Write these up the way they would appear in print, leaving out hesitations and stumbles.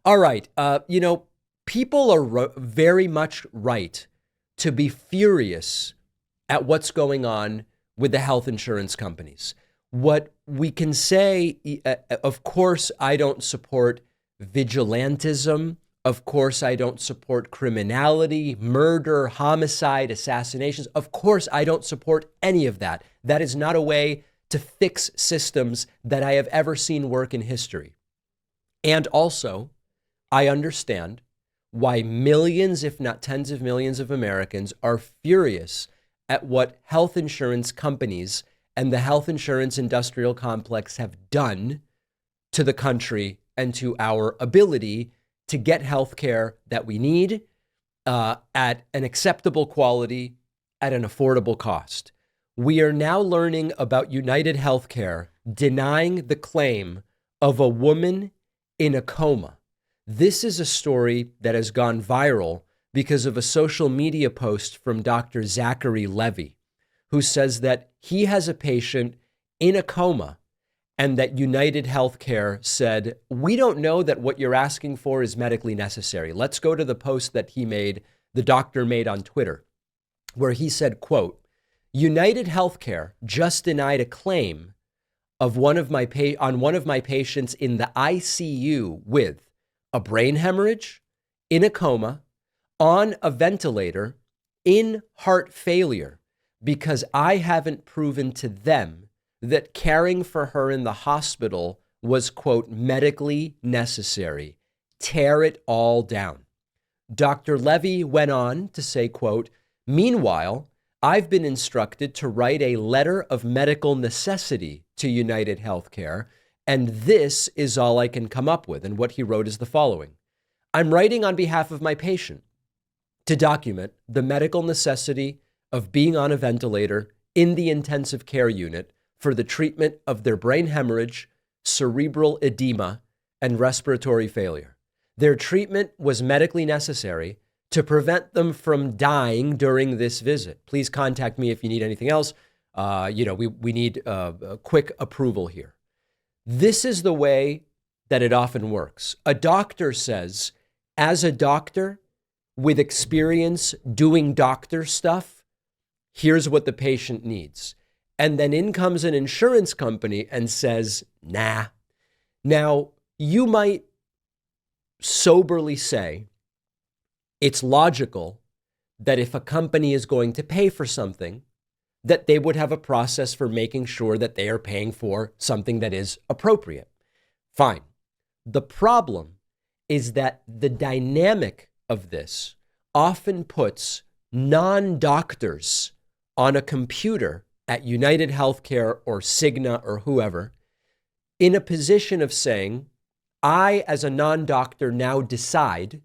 All right. People are very much right to be furious at what's going on with the health insurance companies. What we can say, of course, I don't support vigilantism. Of course, I don't support criminality, murder, homicide, assassinations. Of course, I don't support any of that. That is not a way to fix systems that I have ever seen work in history. And also, I understand why millions, if not tens of millions of Americans are furious at what health insurance companies and the health insurance industrial complex have done to the country and to our ability to get health care that we need at an acceptable quality at an affordable cost. We are now learning about United Healthcare denying the claim of a woman in a coma. This is a story that has gone viral because of a social media post from Dr. Zachary Levy, who says that he has a patient in a coma and that United Healthcare said, we don't know that what you're asking for is medically necessary. Let's go to the post that the doctor made on Twitter, where he said, quote, United Healthcare just denied a claim of one of my patients in the ICU with a brain hemorrhage, in a coma, on a ventilator, in heart failure, because I haven't proven to them that caring for her in the hospital was, quote, medically necessary. Tear it all down. Dr. Levy went on to say, quote, meanwhile, I've been instructed to write a letter of medical necessity to United Healthcare, and this is all I can come up with. And what he wrote is the following. I'm writing on behalf of my patient to document the medical necessity of being on a ventilator in the intensive care unit for the treatment of their brain hemorrhage, cerebral edema, and respiratory failure. Their treatment was medically necessary to prevent them from dying during this visit. Please contact me if you need anything else. We need a quick approval here. This is the way that it often works. A doctor says, as a doctor with experience doing doctor stuff, here's what the patient needs. And then in comes an insurance company and says, nah. Now, you might soberly say, it's logical that if a company is going to pay for something, that they would have a process for making sure that they are paying for something that is appropriate. Fine. The problem is that the dynamic of this often puts non-doctors on a computer at United Healthcare or Cigna or whoever in a position of saying, I, as a non-doctor, now decide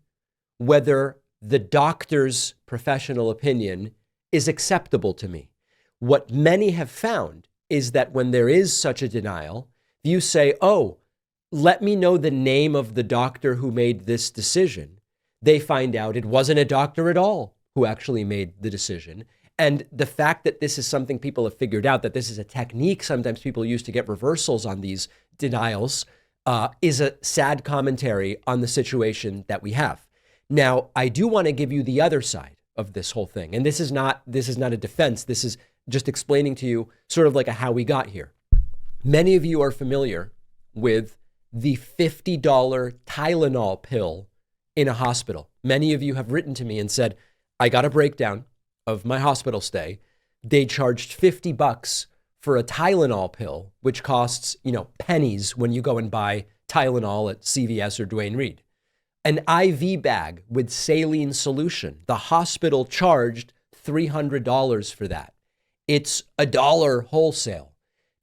whether the doctor's professional opinion is acceptable to me. What many have found is that when there is such a denial, you say, oh, let me know the name of the doctor who made this decision. They find out it wasn't a doctor at all who actually made the decision. And the fact that this is something people have figured out, that this is a technique sometimes people use to get reversals on these denials, is a sad commentary on the situation that we have. Now, I do want to give you the other side of this whole thing. And this is not a defense. This is just explaining to you sort of like a how we got here. Many of you are familiar with the $50 Tylenol pill in a hospital. Many of you have written to me and said, I got a breakdown of my hospital stay. They charged $50 for a Tylenol pill, which costs, pennies when you go and buy Tylenol at CVS or Duane Reade. An IV bag with saline solution. The hospital charged $300 for that. It's $1 wholesale.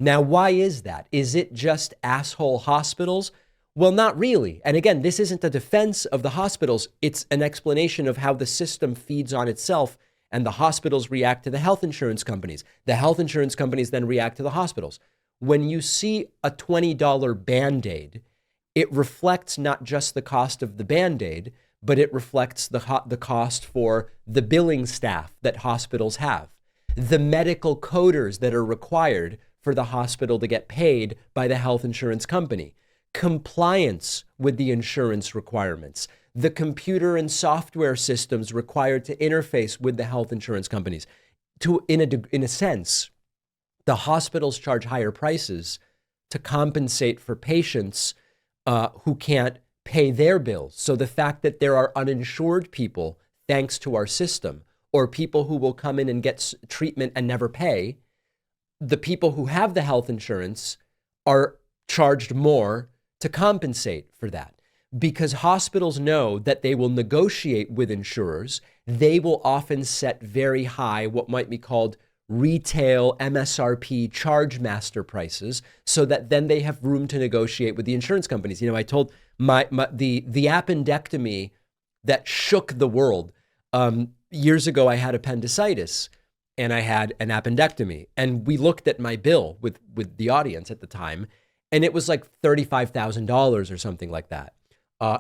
Now, why is that? Is it just asshole hospitals? Well, not really. And again, this isn't a defense of the hospitals. It's an explanation of how the system feeds on itself and the hospitals react to the health insurance companies. The health insurance companies then react to the hospitals. When you see a $20 Band-Aid, it reflects not just the cost of the Band-Aid, but it reflects the cost for the billing staff that hospitals have, the medical coders that are required for the hospital to get paid by the health insurance company, compliance with the insurance requirements, the computer and software systems required to interface with the health insurance companies. In a sense, the hospitals charge higher prices to compensate for patients who can't pay their bills. So the fact that there are uninsured people, thanks to our system, or people who will come in and get treatment and never pay, the people who have the health insurance are charged more to compensate for that. Because hospitals know that they will negotiate with insurers, they will often set very high, what might be called retail MSRP charge master prices, so that then they have room to negotiate with the insurance companies. You know, I told the appendectomy that shook the world. Years ago, I had appendicitis and I had an appendectomy, and we looked at my bill with the audience at the time, and it was like $35,000 or something like that.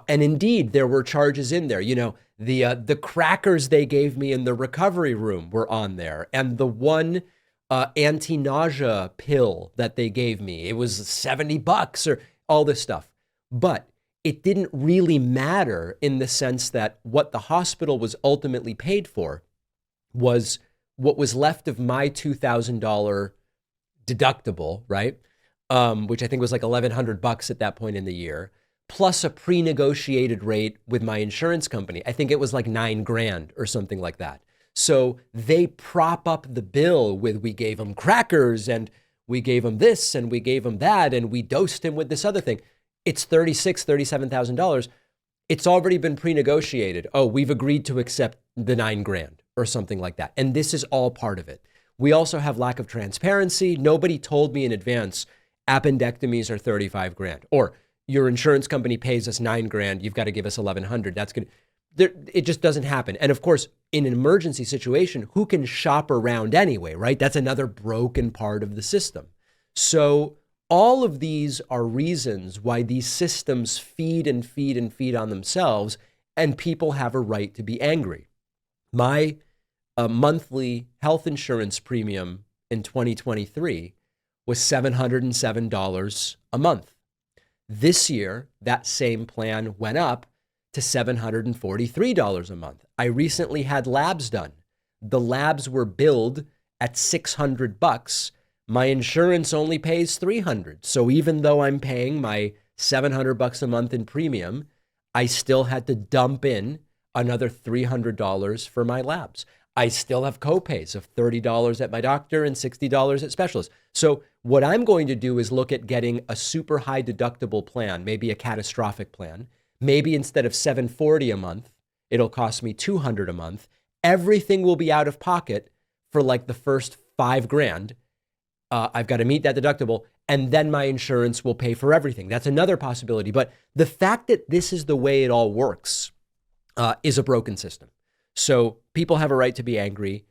And indeed, there were charges in there. You know, the crackers they gave me in the recovery room were on there, and the one anti-nausea pill that they gave me, it was $70 or all this stuff. But it didn't really matter in the sense that what the hospital was ultimately paid for was what was left of my $2,000 deductible, right? Which I think was like $1,100 at that point in the year, plus a pre-negotiated rate with my insurance company. I think it was like $9,000 or something like that. So they prop up the bill with, we gave him crackers and we gave him this and we gave him that and we dosed him with this other thing. It's $36,000, $37,000. It's already been pre-negotiated. Oh, we've agreed to accept the $9,000 or something like that. And this is all part of it. We also have lack of transparency. Nobody told me in advance appendectomies are $35,000, or your insurance company pays us $9,000. You've got to give us $1,100. That's good. It just doesn't happen. And of course, in an emergency situation, who can shop around anyway, right? That's another broken part of the system. So all of these are reasons why these systems feed and feed and feed on themselves, and people have a right to be angry. My monthly health insurance premium in 2023 was $707 a month. This year, that same plan went up to $743 a month. I recently had labs done. The labs were billed at $600. My insurance only pays $300. So even though I'm paying my $700 a month in premium, I still had to dump in another $300 for my labs. I still have copays of $30 at my doctor and $60 at specialists. So what I'm going to do is look at getting a super high deductible plan, maybe a catastrophic plan. Maybe instead of $740 a month, it'll cost me $200 a month. Everything will be out of pocket for like the first $5,000. I've got to meet that deductible, and then my insurance will pay for everything. That's another possibility. But the fact that this is the way it all works is a broken system. So people have a right to be angry.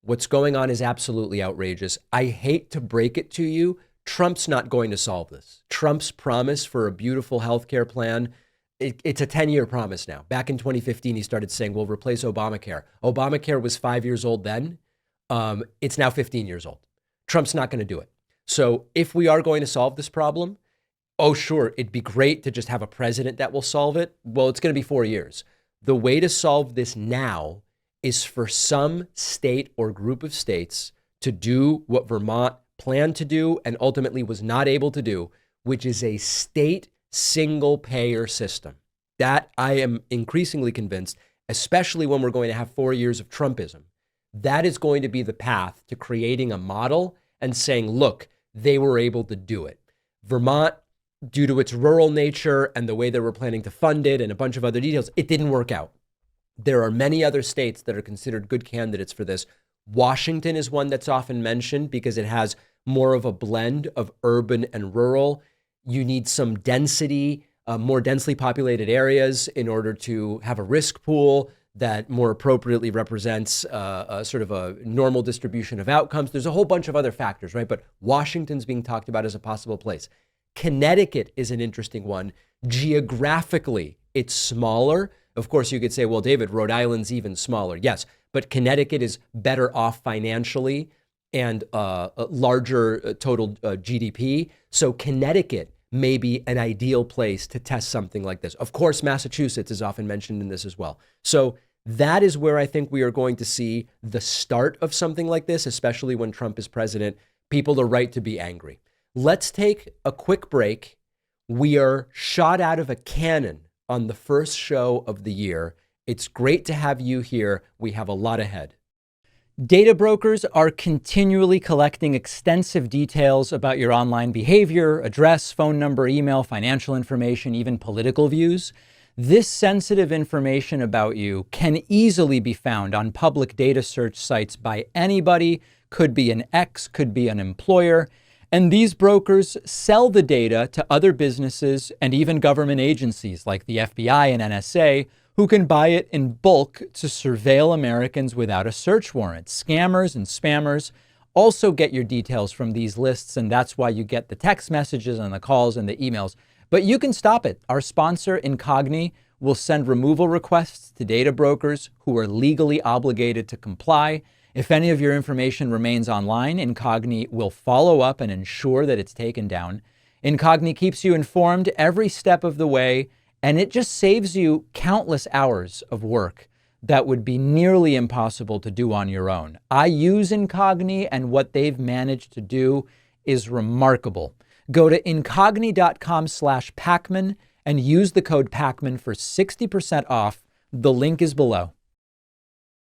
What's going on is absolutely outrageous. I hate to break it to you. Trump's not going to solve this. Trump's promise for a beautiful healthcare plan, it's a 10-year promise now. Back in 2015, he started saying, we'll replace Obamacare. Obamacare was 5 years old then. It's now 15 years old. Trump's not going to do it. So if we are going to solve this problem, oh, sure, it'd be great to just have a president that will solve it. Well, it's going to be 4 years. The way to solve this now is for some state or group of states to do what Vermont planned to do and ultimately was not able to do, which is a state single payer system. That I am increasingly convinced, especially when we're going to have 4 years of Trumpism, that is going to be the path to creating a model and saying, look, they were able to do it. Vermont, due to its rural nature and the way they were planning to fund it and a bunch of other details, it didn't work out. There are many other states that are considered good candidates for this. Washington is one that's often mentioned because it has more of a blend of urban and rural. You need some density, more densely populated areas in order to have a risk pool that more appropriately represents a sort of a normal distribution of outcomes. There's a whole bunch of other factors, right? But Washington's being talked about as a possible place. Connecticut is an interesting one. Geographically, it's smaller. Of course, you could say, well, David, Rhode Island's even smaller. Yes, but Connecticut is better off financially and a larger total GDP. So Connecticut may be an ideal place to test something like this. Of course, Massachusetts is often mentioned in this as well. So that is where I think we are going to see the start of something like this, especially when Trump is president. People are right to be angry. Let's take a quick break. We are shot out of a cannon on the first show of the year. It's great to have you here. We have a lot ahead. Data brokers are continually collecting extensive details about your online behavior, address, phone number, email, financial information, even political views. This sensitive information about you can easily be found on public data search sites by anybody, could be an ex, could be an employer. And these brokers sell the data to other businesses and even government agencies like the FBI and NSA, who can buy it in bulk to surveil Americans without a search warrant. Scammers and spammers also get your details from these lists, and that's why you get the text messages and the calls and the emails. But you can stop it. Our sponsor, Incogni, will send removal requests to data brokers who are legally obligated to comply. If any of your information remains online, Incogni will follow up and ensure that it's taken down. Incogni keeps you informed every step of the way, and it just saves you countless hours of work that would be nearly impossible to do on your own. I use Incogni, and what they've managed to do is remarkable. Go to incogni.com/Pacman and use the code Pacman for 60% off. The link is below.